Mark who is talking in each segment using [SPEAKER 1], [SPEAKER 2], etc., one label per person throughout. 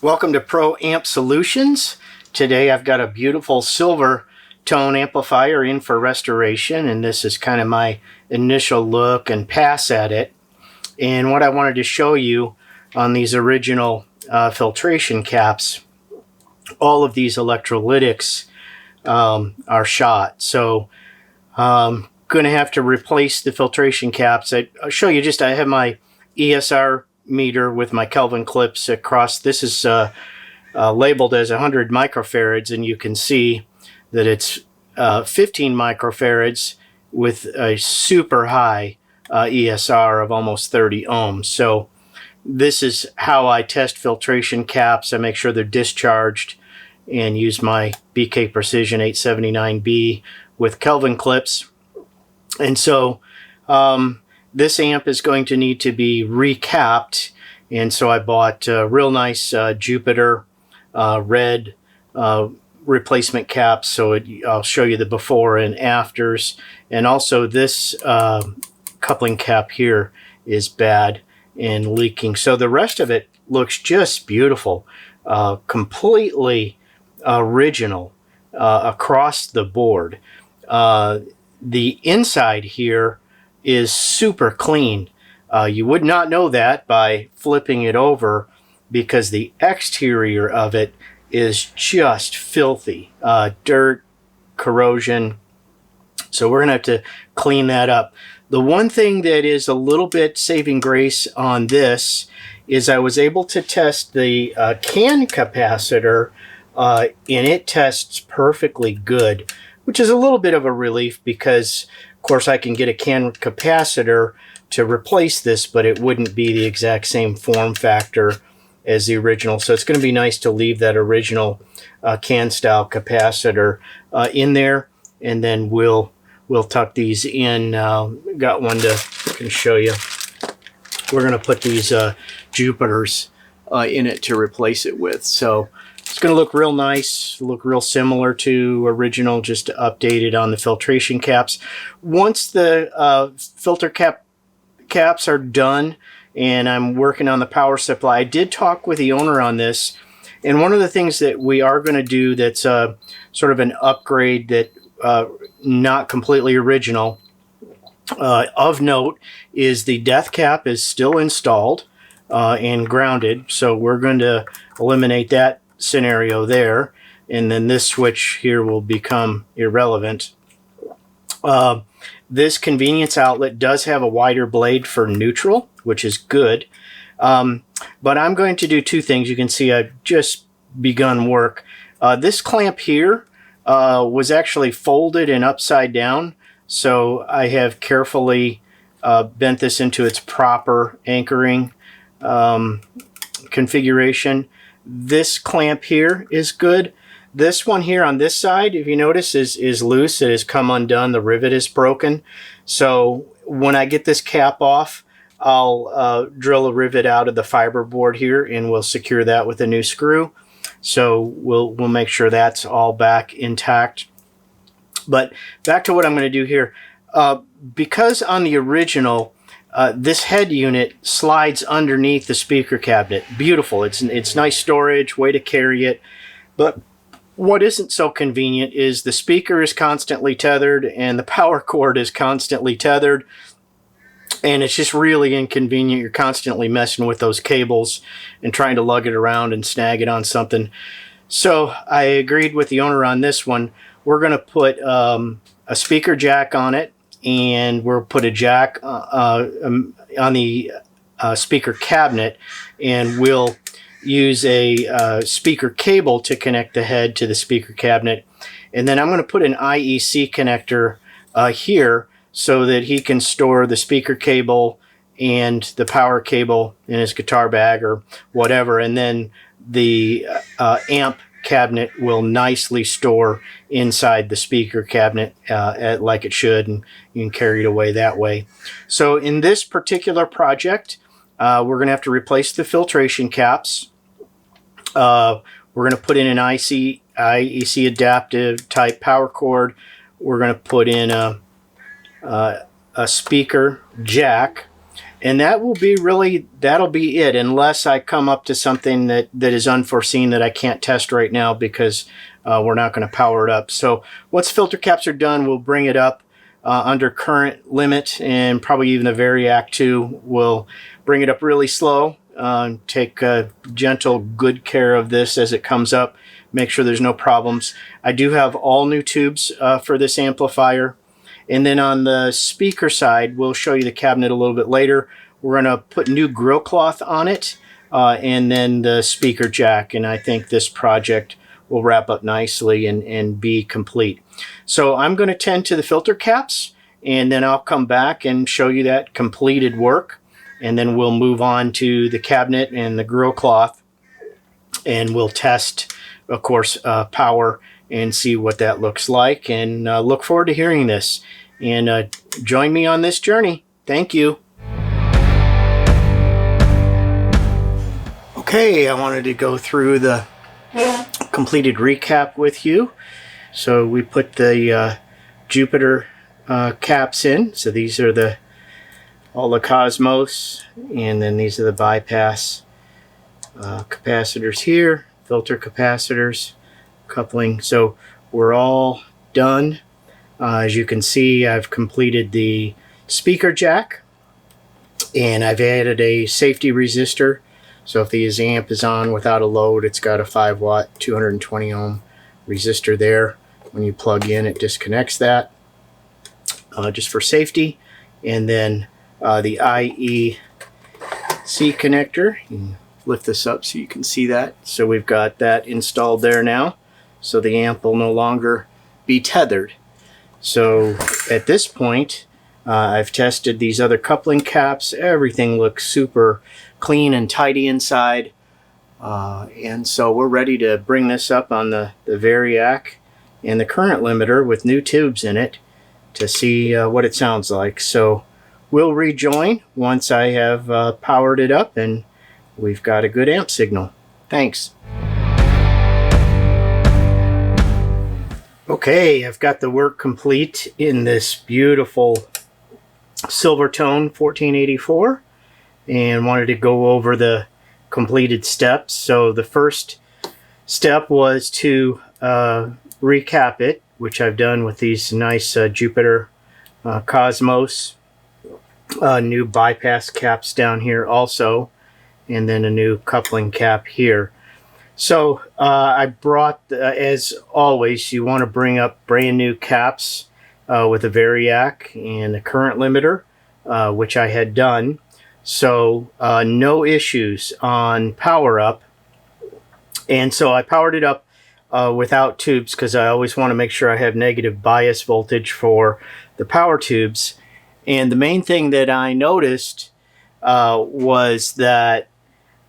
[SPEAKER 1] Welcome to Pro Amp Solutions. Today I've got a beautiful Silvertone amplifier in for restoration, and this is kind of my initial look and pass at it. And what I wanted to show you on these original filtration caps, all of these electrolytics are shot. So I'm going to have to replace the filtration caps. I'll show you I have my ESR meter with my Kelvin clips across. This is labeled as 100 microfarads, and you can see that it's 15 microfarads with a super high ESR of almost 30 ohms. So this is how I test filtration caps. I make sure they're discharged and use my BK Precision 879B with Kelvin clips. And so this amp is going to need to be recapped, and so I bought real nice Jupiter red replacement caps. So I'll show you the before and afters, and also this coupling cap here is bad and leaking. So the rest of it looks just beautiful, completely original across the board. The inside here is super clean. You would not know that by flipping it over, because the exterior of it is just filthy. Dirt, corrosion. So we're going to have to clean that up. The one thing that is a little bit saving grace on this is I was able to test the can capacitor, and it tests perfectly good, which is a little bit of a relief, because of course I can get a can capacitor to replace this, but it wouldn't be the exact same form factor as the original. So it's going to be nice to leave that original can style capacitor in there, and then we'll tuck these in. Got one to can show you. We're going to put these Jupiters in it to replace it with. So it's going to look real nice, look real similar to original, just updated on the filtration caps. Once the filter caps are done and I'm working on the power supply, I did talk with the owner on this, and one of the things that we are going to do that's sort of an upgrade, that not completely original, of note, is the death cap is still installed and grounded, so we're going to eliminate that scenario there, and then this switch here will become irrelevant. This convenience outlet does have a wider blade for neutral, which is good, but I'm going to do two things. You can see I've just begun work. This clamp here was actually folded and upside down, so I have carefully bent this into its proper anchoring configuration. This clamp here is good. This one here on this side, if you notice, is loose. It has come undone. The rivet is broken. So when I get this cap off, I'll drill a rivet out of the fiberboard here, and we'll secure that with a new screw. So we'll make sure that's all back intact. But back to what I'm going to do here. Because on the original, this head unit slides underneath the speaker cabinet. Beautiful. It's nice storage, way to carry it. But what isn't so convenient is the speaker is constantly tethered and the power cord is constantly tethered. And it's just really inconvenient. You're constantly messing with those cables and trying to lug it around and snag it on something. So I agreed with the owner on this one. We're going to put a speaker jack on it, and we'll put a jack on the speaker cabinet, and we'll use a speaker cable to connect the head to the speaker cabinet. And then I'm going to put an IEC connector here so that he can store the speaker cable and the power cable in his guitar bag or whatever, and then the amp cabinet will nicely store inside the speaker cabinet like it should, and you can carry it away that way. So in this particular project, we're going to have to replace the filtration caps. We're going to put in an IEC adaptive type power cord. We're going to put in a speaker jack, And that will be that'll be it, unless I come up to something that is unforeseen that I can't test right now, because we're not going to power it up. So once filter caps are done, we'll bring it up under current limit, and probably even the Variac 2 will bring it up really slow. Take gentle, good care of this as it comes up. Make sure there's no problems. I do have all new tubes for this amplifier. And then on the speaker side, we'll show you the cabinet a little bit later. We're going to put new grill cloth on it, and then the speaker jack. And I think this project will wrap up nicely and be complete. So I'm going to tend to the filter caps, and then I'll come back and show you that completed work. And then we'll move on to the cabinet and the grill cloth, and we'll test, of course, power, and see what that looks like. And look forward to hearing this. And join me on this journey. Thank you. Okay, I wanted to go through the completed recap with you. So we put the Jupiter caps in. So these are all the Cosmos, and then these are the bypass capacitors here, filter capacitors, coupling. So we're all done. As you can see, I've completed the speaker jack, and I've added a safety resistor. So if the amp is on without a load, it's got a 5 watt 220 ohm resistor there. When you plug in, it disconnects that just for safety. And then the IEC connector, lift this up so you can see that. So we've got that installed there now, so the amp will no longer be tethered. So at this point, I've tested these other coupling caps. Everything looks super clean and tidy inside. And so we're ready to bring this up on the Variac and the current limiter with new tubes in it to see what it sounds like. So we'll rejoin once I have powered it up and we've got a good amp signal. Thanks. Okay, I've got the work complete in this beautiful Silvertone 1484, and wanted to go over the completed steps. So the first step was to recap it, which I've done with these nice Jupiter Cosmos, new bypass caps down here also, and then a new coupling cap here. So I brought, as always, you want to bring up brand new caps with a Variac and a current limiter, which I had done. So no issues on power up. And so I powered it up without tubes, because I always want to make sure I have negative bias voltage for the power tubes. And the main thing that I noticed was that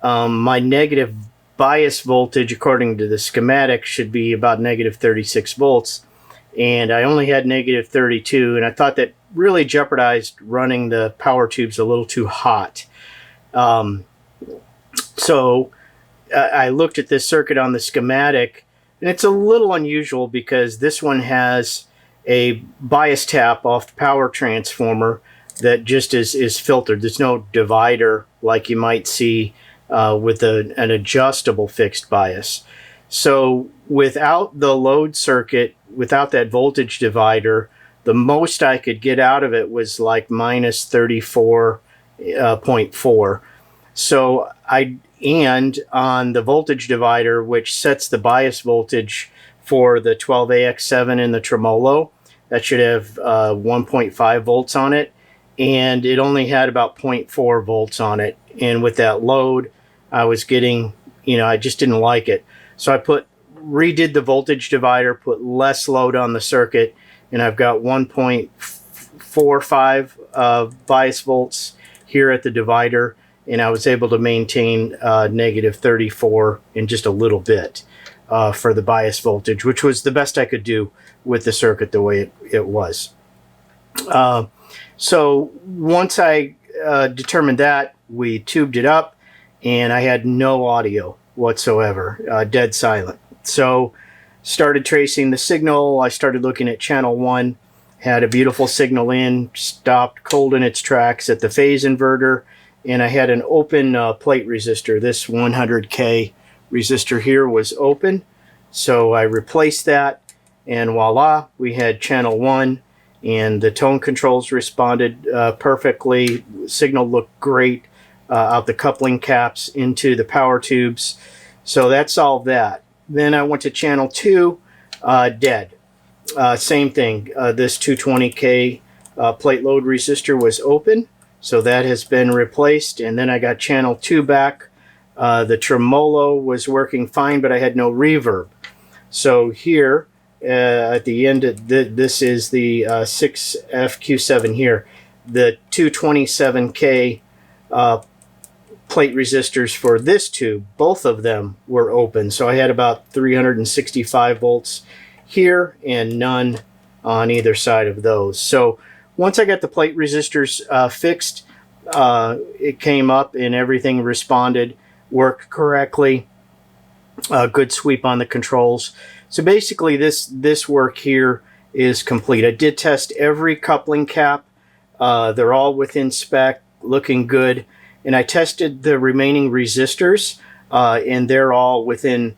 [SPEAKER 1] my negative bias voltage, according to the schematic, should be about negative 36 volts. And I only had negative 32, and I thought that really jeopardized running the power tubes a little too hot. So I looked at this circuit on the schematic, and it's a little unusual because this one has a bias tap off the power transformer that just is filtered. There's no divider like you might see with an adjustable fixed bias. So without the load circuit, without that voltage divider, the most I could get out of it was like minus 34.4. So and on the voltage divider, which sets the bias voltage for the 12AX7 and the tremolo, that should have 1.5 volts on it, and it only had about 0.4 volts on it. And with that load, I was getting, I just didn't like it. So I redid the voltage divider, put less load on the circuit, and I've got 1.45 bias volts here at the divider, and I was able to maintain negative 34 in just a little bit for the bias voltage, which was the best I could do with the circuit the way it was. So once I determined that, we tubed it up, and I had no audio whatsoever, dead silent. So started tracing the signal. I started looking at channel 1, had a beautiful signal in, stopped cold in its tracks at the phase inverter, and I had an open plate resistor. This 100K resistor here was open, so I replaced that, and voila, we had channel 1, and the tone controls responded perfectly. Signal looked great out the coupling caps into the power tubes. So that solved that. Then I went to channel 2, dead. Same thing. This 220K plate load resistor was open, so that has been replaced. And then I got channel 2 back. The tremolo was working fine, but I had no reverb. So here at the end of this is the 6FQ7 here. The 227K plate resistors for this tube, both of them were open. So I had about 365 volts here and none on either side of those. So once I got the plate resistors fixed, it came up and everything responded, worked correctly. Good sweep on the controls. So basically this work here is complete. I did test every coupling cap. They're all within spec, looking good. And I tested the remaining resistors, and they're all within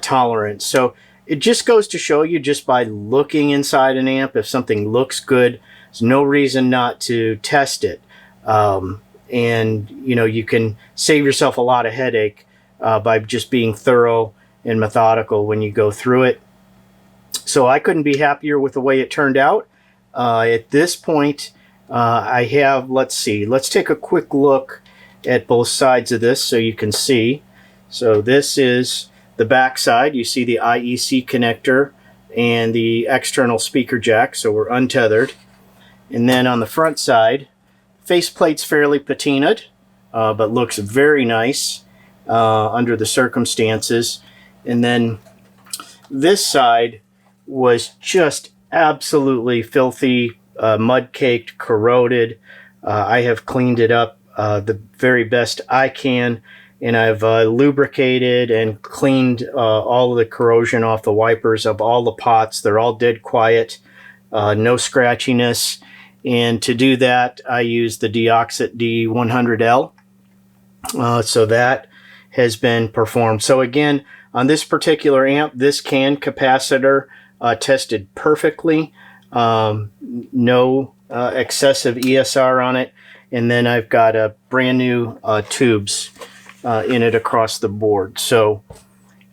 [SPEAKER 1] tolerance. So it just goes to show you, just by looking inside an amp, if something looks good, there's no reason not to test it. And you know, you can save yourself a lot of headache by just being thorough and methodical when you go through it. So I couldn't be happier with the way it turned out. At this point, I have, let's take a quick look at both sides of this so you can see. So this is the back side. You see the IEC connector and the external speaker jack, so we're untethered. And then on the front side, faceplate's fairly patinaed, but looks very nice under the circumstances. And then this side was just absolutely filthy, mud-caked, corroded. I have cleaned it up the very best I can, and I've lubricated and cleaned all of the corrosion off the wipers of all the pots. They're all dead quiet, no scratchiness. And to do that, I use the Deoxit D100L. So that has been performed. So again, on this particular amp, this can capacitor tested perfectly. No excessive ESR on it. And then I've got a brand new tubes in it across the board. So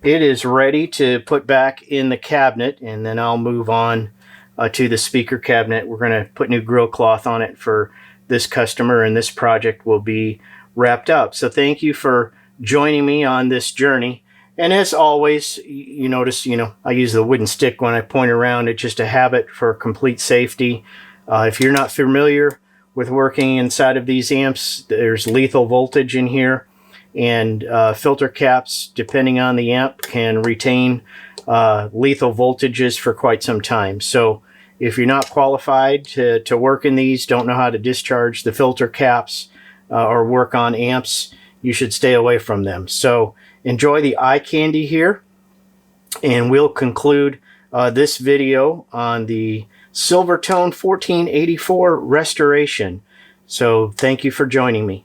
[SPEAKER 1] it is ready to put back in the cabinet, and then I'll move on to the speaker cabinet. We're going to put new grill cloth on it for this customer, and this project will be wrapped up. So thank you for joining me on this journey. And as always, you notice, I use the wooden stick when I point around. It's just a habit for complete safety. If you're not familiar with working inside of these amps, there's lethal voltage in here, and filter caps, depending on the amp, can retain lethal voltages for quite some time. So if you're not qualified to work in these, don't know how to discharge the filter caps or work on amps, you should stay away from them. So enjoy the eye candy here, and we'll conclude this video on the Silvertone 1484 restoration. So thank you for joining me.